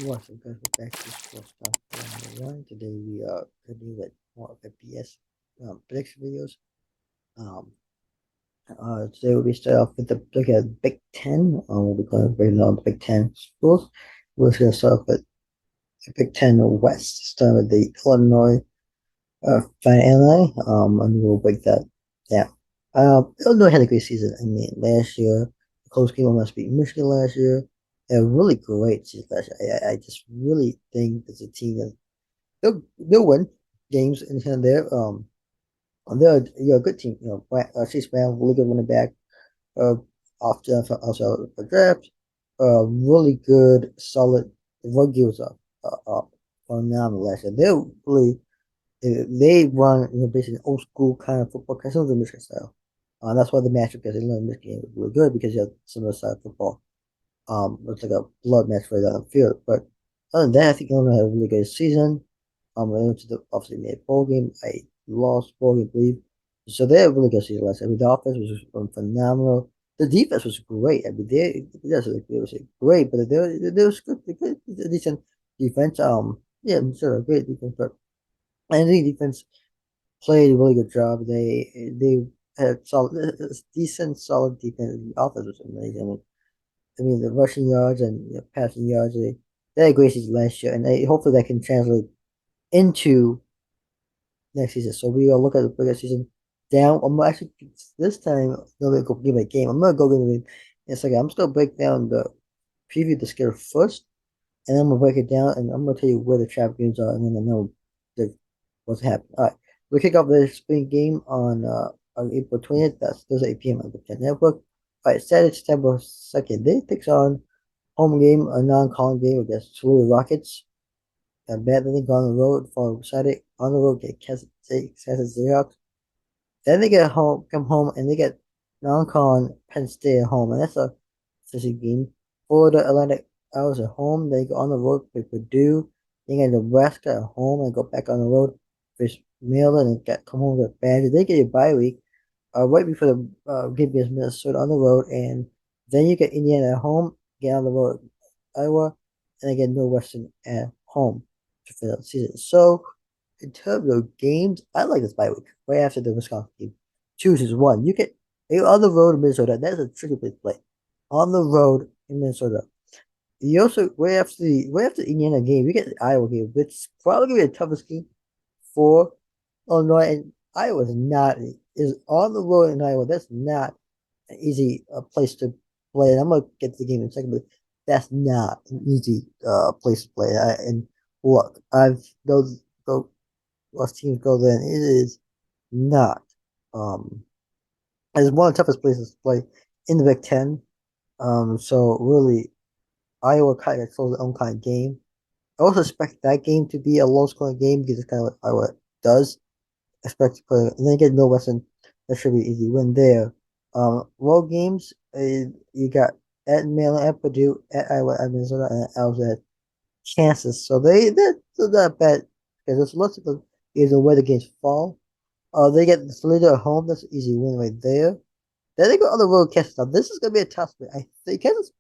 What's up, guys? We're back to Sports Talk 101. Today we are continuing with more of the BS prediction videos. Um, Today we'll be start off with the look at Big Ten. We'll be going breaking down the Big Ten schools. We're just going to start off with the Big Ten West, starting with the Illinois Fine Illini. And we'll break that down. Illinois had a great season. I mean, last year, the close game almost beat Michigan last year. They had a really great season last year. I just really think it's a team that they'll win games in here and there. They're a good team. Chase Brown, really good running back. Uh, also a draft. Really good, solid. The run game was phenomenal last year. They run basically old school kind of football, kind of the Michigan style. That's why the matchup against Illinois and Michigan was really good because you have similar style football. It's like a blood match right on the field. But other than that, I think Illinois had a really good season. I went to the obviously made a bowl game. I lost bowl game, I believe. So they had a really good season last year. I mean, the offense was phenomenal. The defense was great. I mean, they was great, but they was good. They good, a decent defense. Yeah, sure, great defense, but I think defense played a really good job. They had decent, solid defense. The offense was amazing. I mean, the rushing yards and passing yards, they had a great season last year, and hopefully that can translate into next season. So we will look at the bigger season down. I'm actually this time I'm gonna go give a game. I'm gonna go give it in a second. I'm just gonna break down the preview the schedule first, and then I'm gonna break it down, and I'm gonna tell you where the trap games are, and then I know what's happening. All right, we kick off the spring game on April 20th. That's Thursday 8 p.m. on the 10 Network. All right, Saturday, September 2nd. They takes on home game, a non-calling game against Toledo Rockets. Bad then they go on the road for Saturday on the road get Kansas Seahawks. Then they get home, come home, and they get non-con Penn State at home, and that's a interesting game. Florida Atlantic Hours at home. They go on the road for Purdue. They get Nebraska at home and go back on the road for Maryland and come home with Badger. They get a bye week right before the game against Minnesota on the road, and then you get Indiana at home, get on the road Iowa, and again Northwestern at home to finish the season. So in terms of games, I like this bye week right after the Wisconsin game. Chooses one. You get on the road in Minnesota. That's a tricky place to play. On the road in Minnesota. You also right after the Indiana game, you get the Iowa game, which is probably gonna be the toughest game for Illinois. And Iowa is on the road in Iowa. That's not an easy place to play. And I'm gonna get to the game in a second, but that's not an easy place to play. And look, I've those go us teams go there, and it is not. Um, it's one of the toughest places to play in the Big Ten. So really, Iowa kind of controls their own kind of game. I also expect that game to be a low scoring game because it's kind of what Iowa does. Expect to play, and then you get Northwestern. That should be an easy win there. Road games, you got at Maryland, at Purdue, at Iowa, at Minnesota, and I was at Kansas. So they're not bad because there's lots of is where the games fall. They get the Toledo at home. That's an easy win right there. Then they go on the road, Kansas. Now this is gonna be a tough one. I think Kansas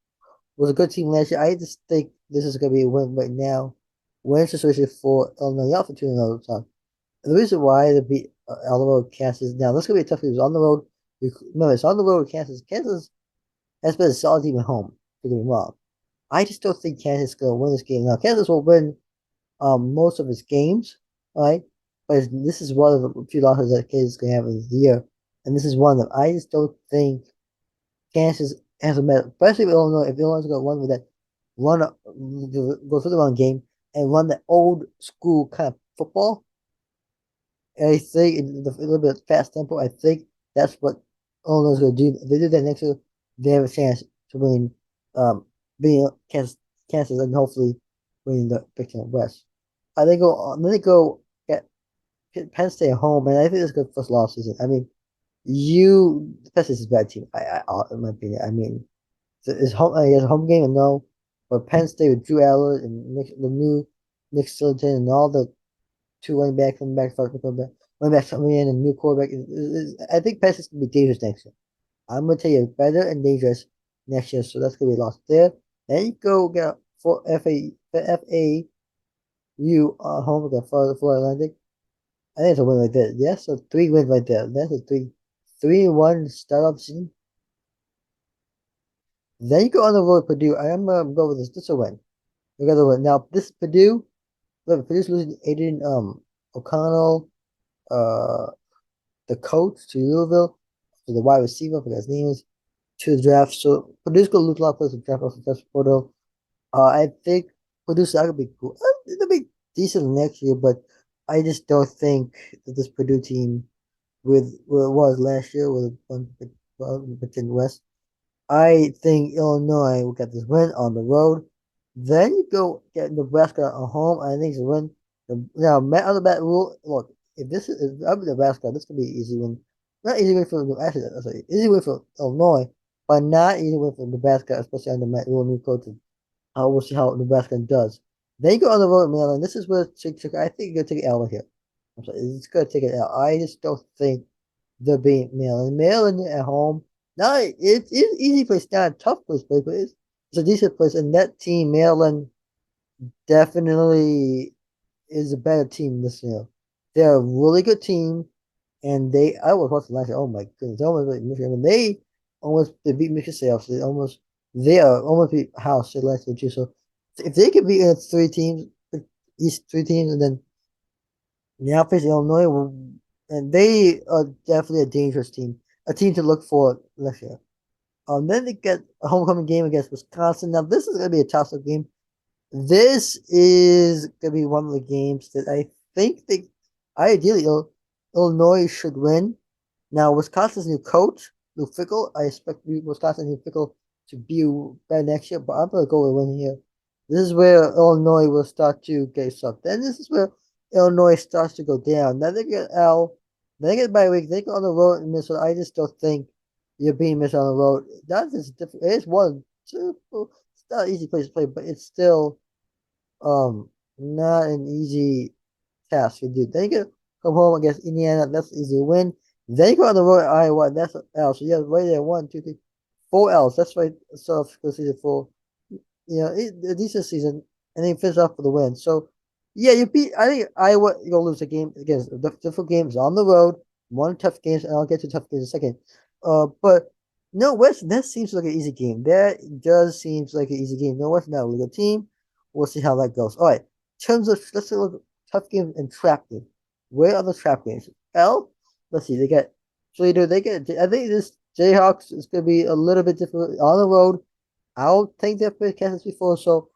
was a good team last year. I just think this is gonna be a win right now. Win situation for Illinois. Y'all for tuning all the time. And the reason why they beat on the road Kansas now that's gonna be a tough game. It's on the road. Remember, it's on the road with Kansas. Kansas has been a solid team at home. Don't get me wrong. I just don't think Kansas is gonna win this game. Now Kansas will win most of his games, right? But this is one of the few losses that Kansas is gonna have in this year, and this is one of them. I just don't think Kansas has a medal, especially with Illinois. If Illinois is gonna run with that, run go through the run game and run the old school kind of football. And I think in a little bit fast tempo. I think that's what Illinois is gonna do. If they do that next year, they have a chance to win, um, being Kansas, and hopefully winning the Big Ten West. Then they go get Penn State at home, and I think it's good first loss season. I mean, Penn State's a bad team. In my opinion, I mean, it's home. It's a home game, and no, but Penn State with Drew Allen and the new Nick Sillington and all the two running back coming back, running back coming in, and new quarterback. I think Penn State's gonna be dangerous next year. I'm gonna tell you, better and dangerous next year. So that's gonna be a loss there. Then you go get for FA FAU home with the Florida Atlantic. I think it's a win right there. Yes, a three win right there. That's a 3-1 start off the season. Then you go on the road Purdue. I'm gonna go with this. This is a win. We got the win. Now this Purdue, look, Purdue's losing Aiden O'Connell, uh the coach to Louisville, to the wide receiver for his name is to the draft. So Purdue's gonna lose a lot of players to draft also that's portal. I think Purdue's not gonna be cool. It'll be decent next year, but I just don't think that this Purdue team with what it was last year with one Big Ten West. I think Illinois will get this win on the road. Then you go get Nebraska at home. I think it's a win. Now, on the bat rule, look, if this is if I'm Nebraska, this could be an easy win. Not easy win for actually, sorry, easy win for Illinois, but not easy win for Nebraska, especially under Matt Rule new coach. We'll see how Nebraska does. Then you go on the road, Maryland. This is where I think you're gonna take an L here. I'm sorry, it's gonna take an L. I just don't think they're being Maryland. Maryland at home. Now it's an easy place, not a tough place, but it's a decent place. And that team, Maryland, definitely is a better team this year. They're a really good team, and I was watching last year. Oh my goodness, they almost beat Michigan. I mean, they beat Michigan State. They are almost beat House State last year too. So if they could beat three teams, East three teams, and then now face Illinois, and they are definitely a dangerous team, a team to look for next year. Then they get a homecoming game against Wisconsin. Now this is going to be a toss-up game. This is going to be one of the games that I think ideally Illinois should win. Now Wisconsin's new coach, Lou Fickle. I expect Wisconsin's new Fickle to be better next year, but I'm going to go with a win here. This is where Illinois will start to get stuck. Then this is where Illinois starts to go down. Then they get L. Then they get bye week. They go on the road in Minnesota. I just don't think you're being missed on the road. That is different. It's one, two. It's not an easy place to play, but it's still not an easy task to do. Then you get come home against Indiana. That's an easy win. Then you go on the road at Iowa. That's an L. So you have right there 4 L's. That's right. So season 4. A decent season, and then finish off with a win. So, yeah, you beat. I think Iowa you're gonna lose a game against different games on the road. One tough games, and I'll get to tough games in a second. But no West. That seems like an easy game. That does seems like an easy game. No West, not a really good team. We'll see how that goes. All right. In terms of let's look at tough games and trap games. Where are the trap games? L. Let's see. They get. So they get. I think this Jayhawks is gonna be a little bit different on the road. I don't think they've played Kansas before, so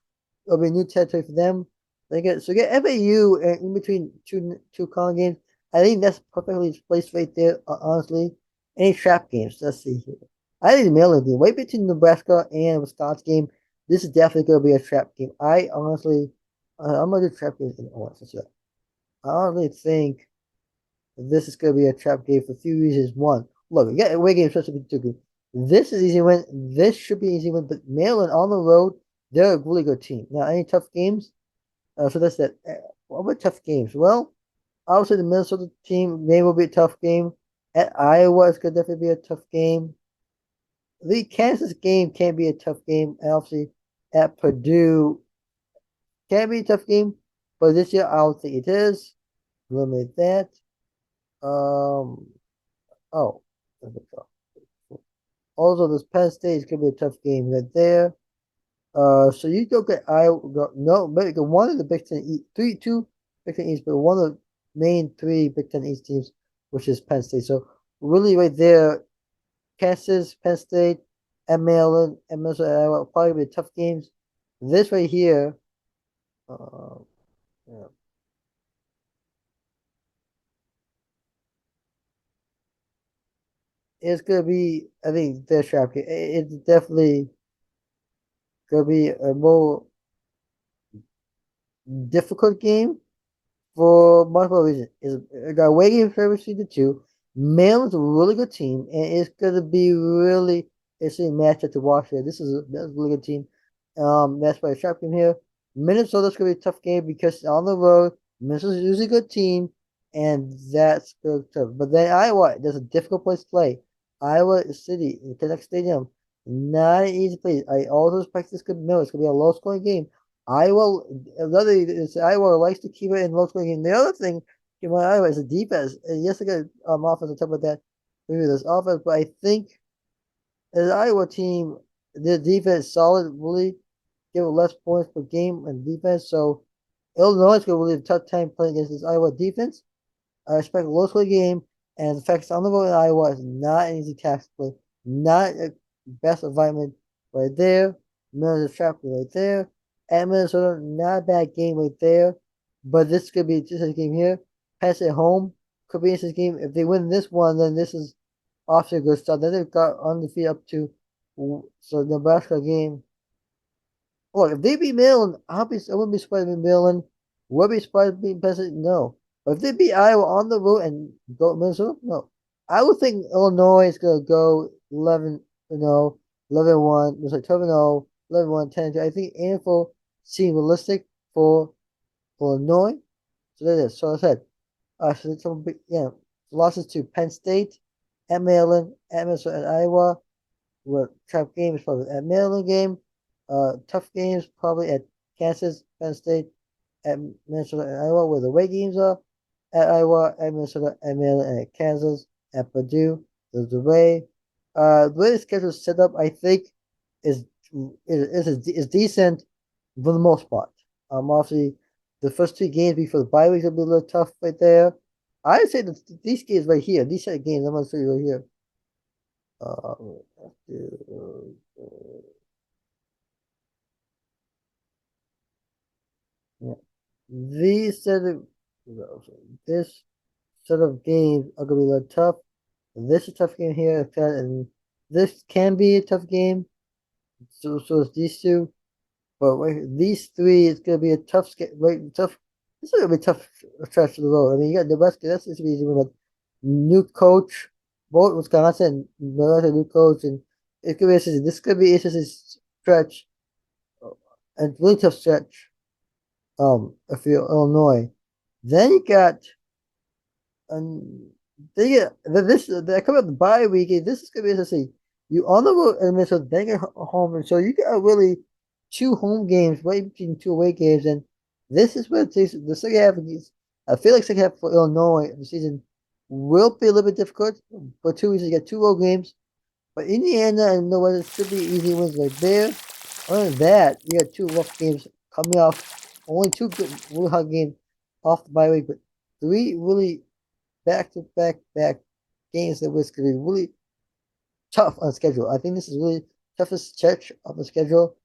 it'll be new territory for them. Get FAU in between two con games. I think that's perfectly placed right there. Honestly, any trap games. Let's see here. I think the Maryland game, right between Nebraska and Wisconsin game. This is definitely going to be a trap game. I honestly, I'm gonna do trap games in Let's see. I honestly think this is going to be a trap game for a few reasons. One, look, we got away games supposed to be too good. This is easy win. This should be easy win. But Maryland on the road, they're a really good team. Now, any tough games? So that's that. What about tough games? Well, obviously the Minnesota team maybe will be a tough game. At Iowa, it's going to definitely be a tough game. The Kansas game can't be a tough game. And obviously, at Purdue, can be a tough game. But this year, I don't think it is. Limit that. Um. Oh. Also, this Penn State is gonna be a tough game right there. So you go get Iowa. No, but one of the Big Ten East, two Big Ten East, but one of the main 3 Big Ten East teams, which is Penn State. So really, right there, Kansas, Penn State, and Maryland, and Minnesota, Iowa probably be tough games. This right here, uh, yeah, it's gonna be. I think their trap game. It's definitely gonna be a more difficult game for multiple reasons. Is got way game favor between the two. Maryland's a really good team, and it's gonna be really it's a matchup to watch here. That's a really good team. That's why I trapped him here. Minnesota's gonna be a tough game because on the road, Minnesota's usually a good team, and that's good tough. But then Iowa, there's a difficult place to play. Iowa City, Connect Stadium, not an easy place. I also expect this could no, it's gonna be a low scoring game. Iowa, another is Iowa likes to keep it in low scoring game. The other thing about Iowa is the defense. And yes, I got offense. I'll talk about that maybe this offense, but I think as an Iowa team, their defense is solid, really give less points per game in defense. So Illinois is going to really have a tough time playing against this Iowa defense. I expect a low scoring game, and the fact it's on the road in Iowa is not an easy task to play. Not a best environment right there. Minnesota trap right there. At Minnesota, not a bad game right there. But this could be just a game here. Pass at home could be this game. If they win this one, then this is off to a good start. Then they've got undefeated up to so Nebraska game. Look, if they beat Maryland, I wouldn't be surprised if Maryland. Would be surprised if beat Penn State? No. But if they beat Iowa on the road and go to Minnesota, no. I would think Illinois is gonna go 11-0, 11-1. It's like 12-0, 11-1, 10. I think Anfield seems realistic for Illinois. So that is. So I said, so some big, yeah, losses to Penn State, at Maryland, at Minnesota, and Iowa. Were tough games probably at Maryland game. Tough games probably at Kansas, Penn State, at Minnesota and Iowa, where the away games are. At Iowa, at Minnesota, at Maryland, and at Kansas, at Purdue. There's the way the schedule is set up, I think, is is decent for the most part. Obviously, the first two games before the bye week will be a little tough right there. I'd say that these games right here, these set of games, I'm gonna show you right here. Uh, yeah. These set of this sort of games are gonna be a little tough. This is a tough game here, and this can be a tough game. So it's these two, but these three, it's gonna be a tough, tough. This is gonna be a tough stretch of the road. I mean, you got Nebraska. That's just easy with a new coach, both Wisconsin, Nebraska new coach, and it could be interesting. This could be interesting stretch, and really tough stretch. If you're Illinois, then you got and they get they come out the bye week. This is gonna be interesting. You on the road and Minnesota, then you're home, and so you got really two home games right between two away games, and this is what it takes. The second half of these, I feel like second half for Illinois the season will be a little bit difficult. For 2 weeks, you get two road games, but Indiana and Northern should be easy wins right there. Other than that, you got two rough games coming off. Only two good really hard games off the bye week, but three really back games that was going to be really tough on schedule. I think this is really toughest stretch of the schedule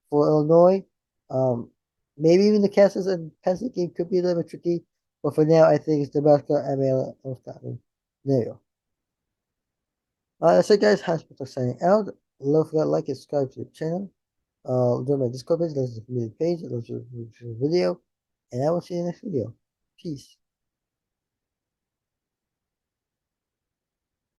for Illinois. Um, Maybe even the Kansas and Penn State game could be a little bit tricky, but for now, I think it's Nebraska and Maryland and Wisconsin. There you go. That's it, guys. Hospital signing out. Love that, like and subscribe to the channel. Join my Discord page, listen to the community page, listen to the video, and I will see you in the next video. Peace.